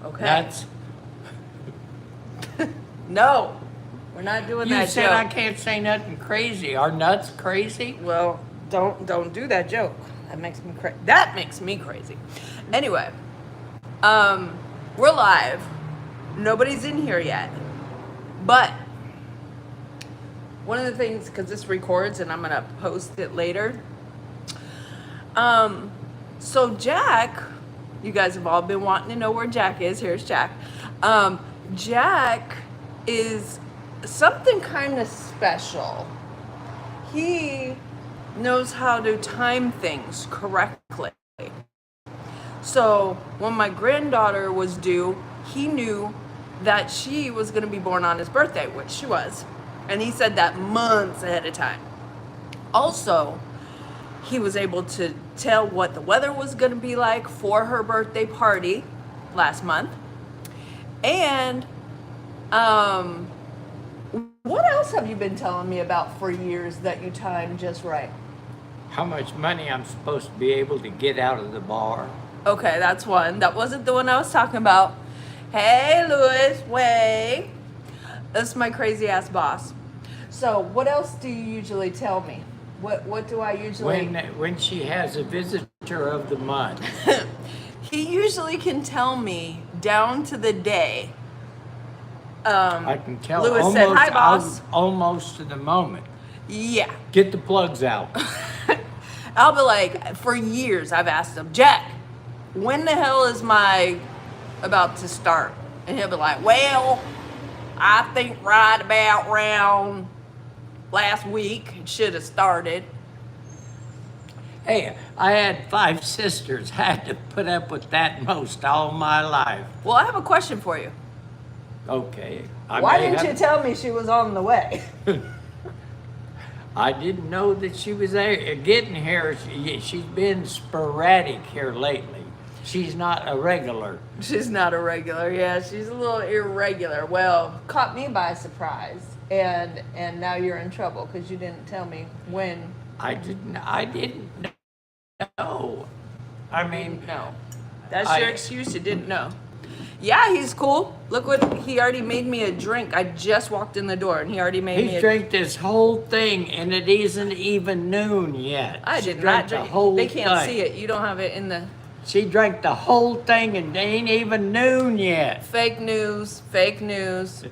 Okay. Nuts. No, we're not doing You that said joke. I can't say nothing crazy. Are nuts crazy? Well, don't do that joke. That makes me crazy. Anyway, we're live. Nobody's in here yet. But one of the things, because this records and I'm gonna post it later. So Jack, you guys have all been wanting to know where Jack is. Here's Jack. Jack is something kind of special. He knows how to time things correctly. So when my granddaughter was due, he knew that she was going to be born on his birthday, which she was. And he said that months ahead of time. Also, he was able to tell what the weather was going to be like for her birthday party last month. And what else have you been telling me about for years that you timed just right? How much money I'm supposed to be able to get out of the bar? Okay, that's one. That wasn't the one I was talking about. Hey, Louis, way. That's my crazy ass boss. So, what else do you usually tell me? What do I usually? When she has a visitor of the month. He usually can tell me down to the day. I can tell Louis almost, said, "Hi, boss." almost to the moment. Yeah. Get the plugs out. I'll be like, for years I've asked him, Jack, when the hell is my about to start? And he'll be like, well, I think right about around last week it should have started. Hey, I had 5 sisters. I had to put up with that most all my life. Well, I have a question for you. Okay. Why didn't you tell me she was on the way? I didn't know that she was there. Getting here, she's been sporadic here lately. She's not a regular. She's not a regular. Yeah, she's a little irregular. Well, caught me by surprise. And now you're in trouble because you didn't tell me when. I didn't know. I mean, No. That's your excuse, you didn't know. Yeah, he's cool. Look what, he already made me a drink. I just walked in the door and he already made me he a drank this whole thing and it isn't even noon yet. I She did drank not the drink. whole They can't thing. see it. You don't have it in the She drank the whole thing and it ain't even noon yet. fake news. Fake news.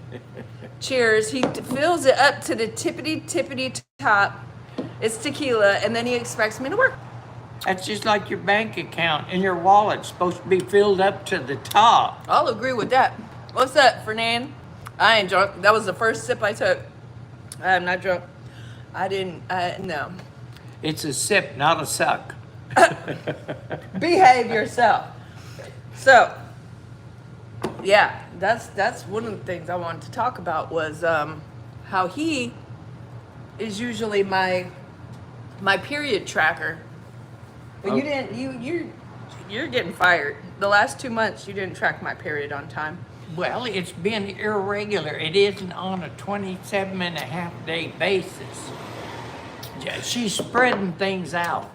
Cheers. He fills it up to the tippity top. It's tequila, and then he expects me to work. That's just like your bank account and your wallet's supposed to be filled up to the top. I'll agree with that. What's that, Fernand? I ain't drunk. That was the first sip I took. I am not drunk. No. It's a sip, not a suck. Behave yourself. So, yeah, that's one of the things I wanted to talk about was how he is usually my period tracker. But you didn't. You're getting fired. The last 2 months you didn't track my period on time. Well, it's been irregular. It isn't on a 27.5-day basis. She's spreading things out.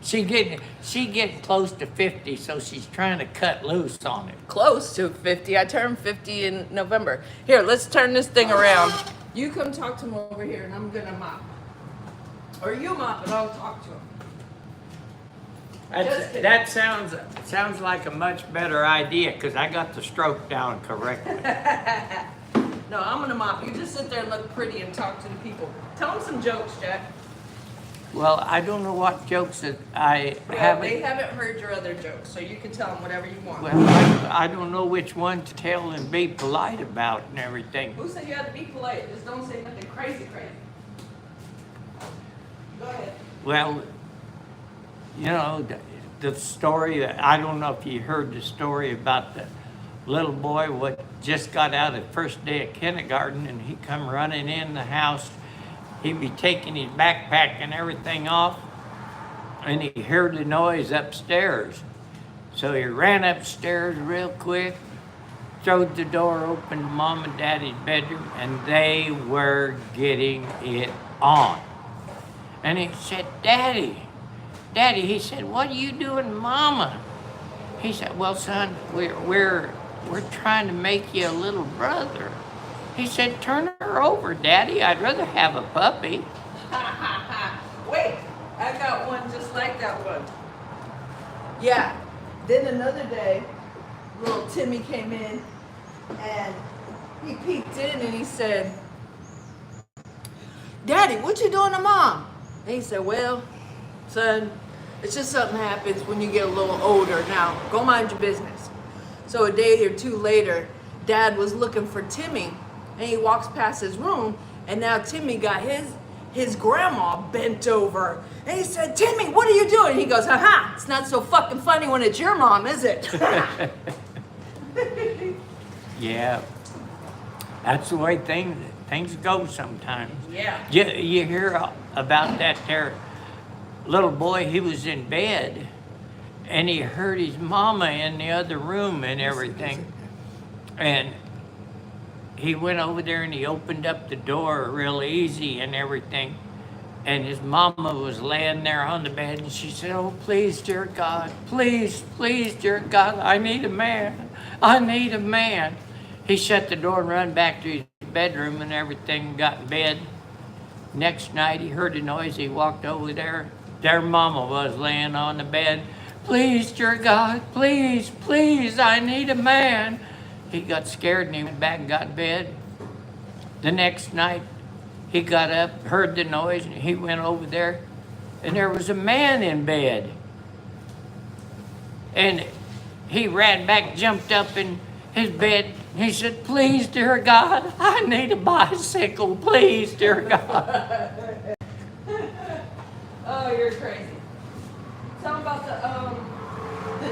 She getting close to 50, so she's trying to cut loose on it. Close to 50. I turned 50 in November. Here, let's turn this thing around. You come talk to him over here, and I'm gonna mop. Or you mop, and I'll talk to him. That sounds like a much better idea because I got the stroke down correctly. No, I'm gonna mop. You just sit there and look pretty and talk to the people. Tell them some jokes, Jack. Well, I don't know what jokes that I Well, haven't. they haven't heard your other jokes, so you can tell them whatever you want. Well, I don't know which one to tell and be polite about and everything. Who said you had to be polite? Just don't say nothing crazy. Go ahead. Well, you know, the story, I don't know if you heard the story about the little boy what just got out of the first day of kindergarten and he come running in the house. He'd be taking his backpack and everything off and he heard the noise upstairs. So he ran upstairs real quick, throwed the door open to Mom and Daddy's bedroom, and they were getting it on. And he said, Daddy, he said, what are you doing, Mama? He said, well, son, we're trying to make you a little brother. He said, turn her over, Daddy. I'd rather have a puppy. Wait, I got one just like that one. Yeah. Then another day, little Timmy came in and he peeked in and he said, Daddy, what you doing to Mom? And he said, well, son, it's just something happens when you get a little older. Now, go mind your business. So a day or two later, Dad was looking for Timmy and he walks past his room and now Timmy got his grandma bent over. And he said, Timmy, what are you doing? He goes, haha, it's not so fucking funny when it's your mom, is it? Yeah, that's the way things go sometimes. Yeah. You hear about that there little boy, he was in bed and he heard his mama in the other room and everything. And he went over there and he opened up the door real easy and everything. And his mama was laying there on the bed and she said, oh, please, dear God, please, dear God, I need a man. I need a man. He shut the door and ran back to his bedroom and everything, got in bed. Next night he heard a noise. He walked over there. Their mama was laying on the bed. Please, dear God, please, I need a man. He got scared and he went back and got in bed. The next night he got up, heard the noise, and he went over there, and there was a man in bed. And he ran back, jumped up in his bed. He said, please, dear God, I need a bicycle. Please, dear God. Oh, you're crazy. Tell me about the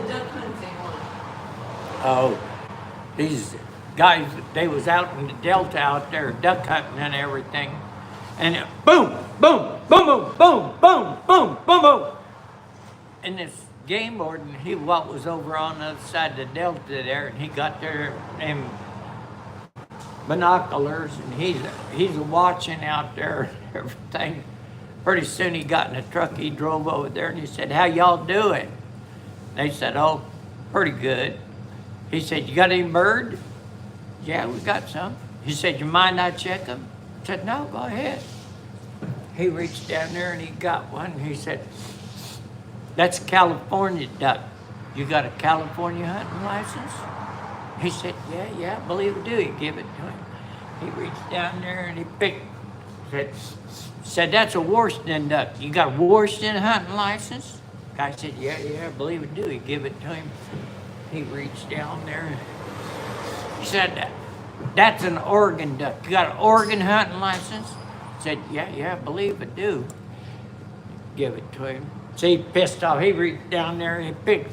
duck hunting one. Oh, these guys, they was out in the Delta out there duck hunting and everything. And it, boom, boom, boom, boom, boom, boom, boom, boom, boom. And this game warden, he was over on the other side of the Delta there, and he got there in binoculars, and he's watching out there and everything. Pretty soon he got in a truck, he drove over there, and he said, how y'all doing? They said, oh, pretty good. He said, you got any bird? Yeah, we got some. He said, you mind I check them? I said, no, go ahead. He reached down there and he got one. He said, that's a California duck. You got a California hunting license? He said, yeah, I believe I do. He gave it to him. He reached down there and he picked, said that's a Washington duck. You got a Washington hunting license? Guy said, yeah, I believe I do. He gave it to him. He reached down there. He said, that's an Oregon duck. You got an Oregon hunting license? Said, yeah, I believe I do. Give it to him. So he pissed off. He reached down there and he picked.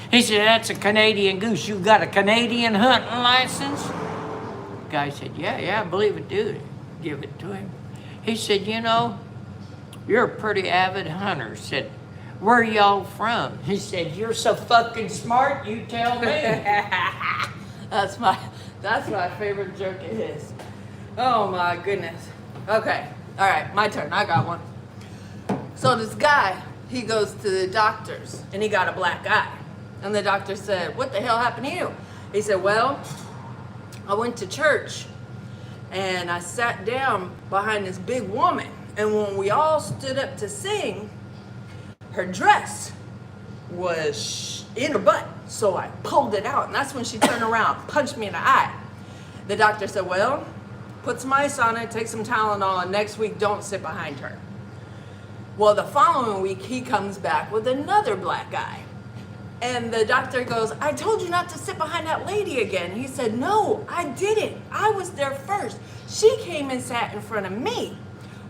He said, that's a Canadian goose. You got a Canadian hunting license? Guy said, yeah, I believe I do. Give it to him. He said, you know, you're a pretty avid hunter. Said, where are y'all from? He said, you're so fucking smart, you tell me. That's my favorite joke of his. Oh my goodness. Okay, all right, my turn. I got one. So this guy, he goes to the doctor's and he got a black eye. And the doctor said, what the hell happened to you? He said, well, I went to church and I sat down behind this big woman. And when we all stood up to sing, her dress was in her butt. So I pulled it out and that's when she turned around, punched me in the eye. The doctor said, well, put some ice on it, take some Tylenol, and next week don't sit behind her. Well, the following week, he comes back with another black eye. And the doctor goes, I told you not to sit behind that lady again. He said, no, I didn't. I was there first. She came and sat in front of me.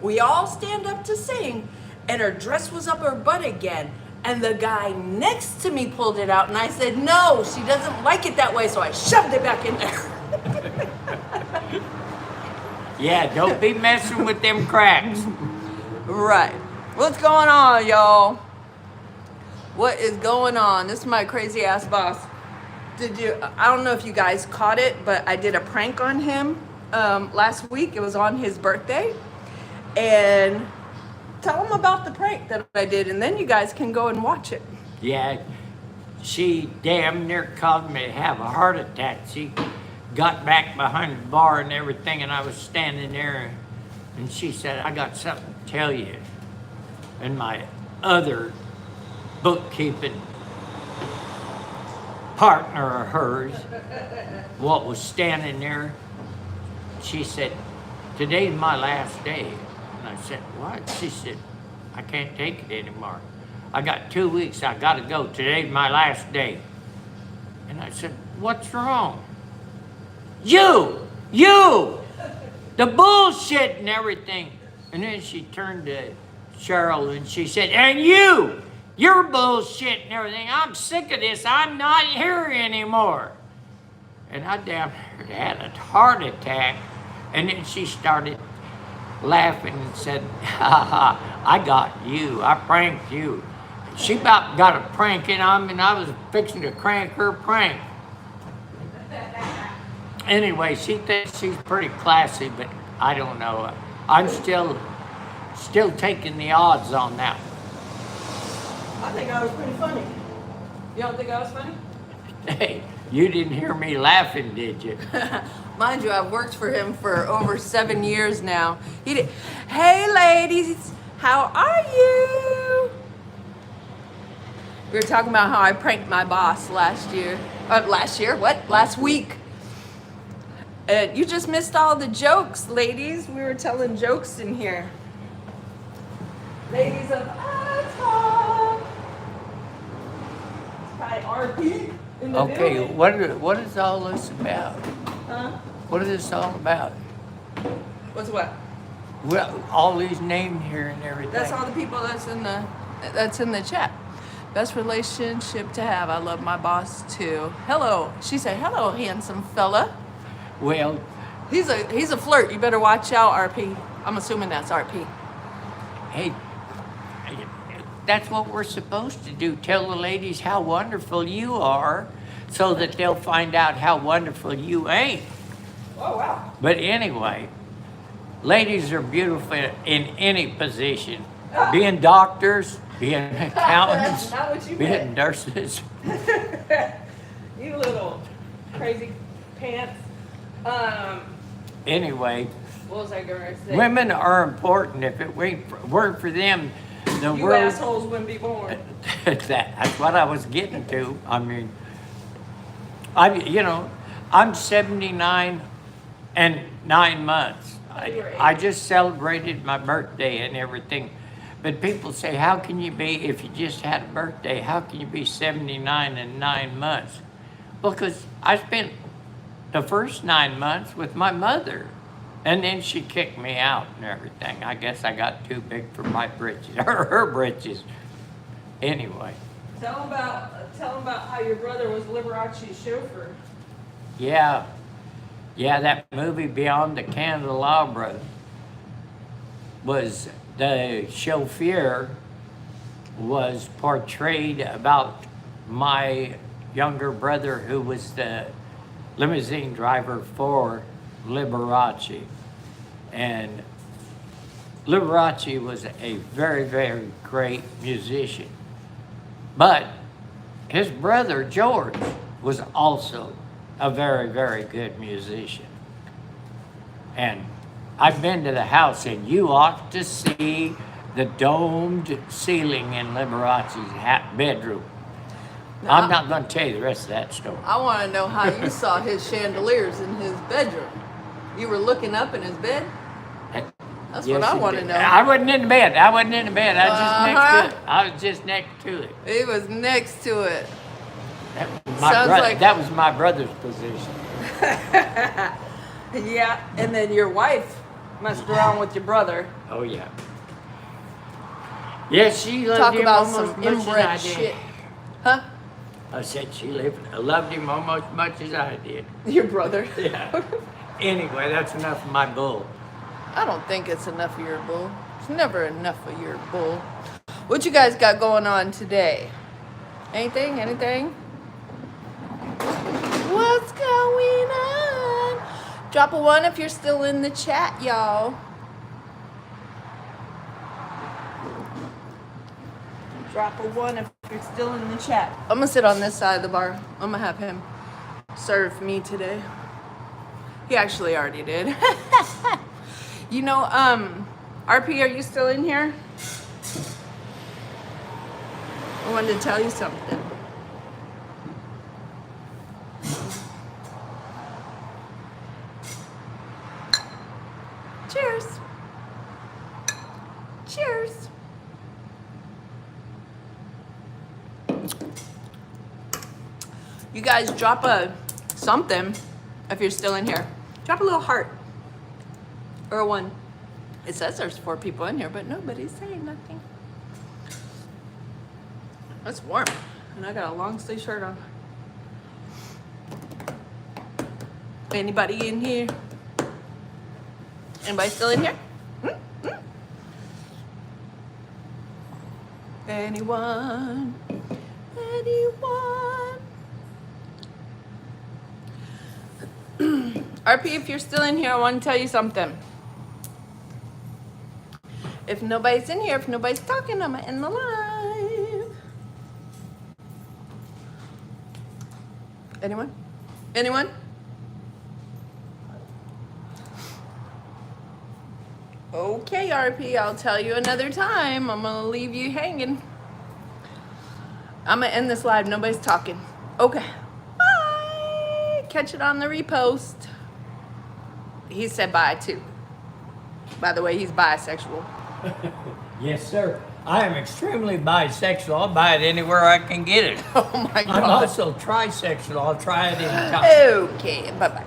We all stand up to sing, and her dress was up her butt again. And the guy next to me pulled it out, and I said, no, she doesn't like it that way, so I shoved it back in there. Yeah, don't be messing with them cracks. Right. What's going on, y'all? What is going on? This is my crazy ass boss. I don't know if you guys caught it, but I did a prank on him last week. It was on his birthday. And tell him about the prank that I did, and then you guys can go and watch it. Yeah, she damn near caused me to have a heart attack. She got back behind the bar and everything, and I was standing there, and she said, I got something to tell you. And my other bookkeeping partner of hers, what was standing there, she said, today's my last day. And I said, what? She said, I can't take it anymore. I got 2 weeks, I gotta go. Today's my last day. And I said, what's wrong? You, the bullshit and everything. And then she turned to Cheryl and she said, and you're bullshit and everything. I'm sick of this. I'm not here anymore. And I damn near had a heart attack. And then she started laughing and said, ha ha, I got you. I pranked you. And she about got a prank in on me, and I was fixing to crank her prank. Anyway, she thinks she's pretty classy, but I don't know. I'm still taking the odds on that one. I think I was pretty funny. You don't think I was funny? Hey, you didn't hear me laughing, did you? Mind you, I've worked for him for over 7 years now. He did. Hey, ladies, how are you? We were talking about how I pranked my boss last year. Last week. And you just missed all the jokes, ladies. We were telling jokes in here. Ladies of Icon. It's probably RP in the Okay, building. what is all this about? Huh? What is this all about? What's what? Well, all these names here and everything. That's all the people that's in the chat. Best relationship to have. I love my boss too. Hello. She said, hello, handsome fella. Well, He's a flirt. You better watch out, RP. I'm assuming that's RP. hey, that's what we're supposed to do. Tell the ladies how wonderful you are so that they'll find out how wonderful you ain't. Oh, wow. But anyway, ladies are beautiful in any position. Being doctors, being accountants, That's not what you being meant. nurses. You little crazy pants. Anyway, What was I gonna say? women are important. If it weren't for them, the You world... assholes wouldn't be born. That's what I was getting to. I mean, I'm 79 and 9 months. I just celebrated my birthday and everything. But people say, how can you be, if you just had a birthday, how can you be 79 and 9 months? Well, because I spent the first 9 months with my mother. And then she kicked me out and everything. I guess I got too big for my britches, or her britches. Anyway, Tell them about how your brother was Liberace's chauffeur. yeah, that movie Beyond the Candelabra was, the chauffeur was portrayed about my younger brother who was the limousine driver for Liberace. And Liberace was a very, very great musician. But his brother, George, was also a very, very good musician. And I've been to the house, and you ought to see the domed ceiling in Liberace's bedroom. I'm not going to tell you the rest of that story. I want to know how you saw his chandeliers in his bedroom. You were looking up in his bed? That's Yes, what I it want to did. know. I wasn't in the bed. I was just next Uh-huh. to it. I was just next to it. He was next to it. That was Sounds like- that was my brother's position. Yeah, and then your wife messed around with your brother. Oh yeah. Yes, she loved Talk him about almost some as much as I inbred did. shit. Huh? I said she loved him almost as much as I did. Your brother? Yeah. Anyway, that's enough of my bull. I don't think it's enough of your bull. It's never enough of your bull. What you guys got going on today? Anything? What's going on? Drop a 1 if you're still in the chat, y'all. Drop a 1 if You're still in the chat. I'm gonna sit on this side of the bar. I'm gonna have him serve me today. He actually already did. You know, RP, are you still in here? I wanted to tell you something. Cheers. Cheers. You guys drop a something if you're still in here. Drop a little heart or a one. It says there's 4 people in here, but nobody's saying nothing. It's warm, and I got a long sleeve shirt on. Anybody in here? Anybody still in here? Anyone? Anyone? RP, if you're still in here, I want to tell you something. If nobody's in here, if nobody's talking, I'm gonna end the live. Anyone? Anyone? Okay, RP, I'll tell you another time. I'm gonna leave you hanging. I'm gonna end this live. Nobody's talking. Okay. Bye. Catch it on the repost. He said bye too. By the way, he's bisexual. Yes, sir. I am extremely bisexual. I'll buy it anywhere I can get it. Oh my I'm God. also trisexual. I'll try it anytime. Okay, bye-bye.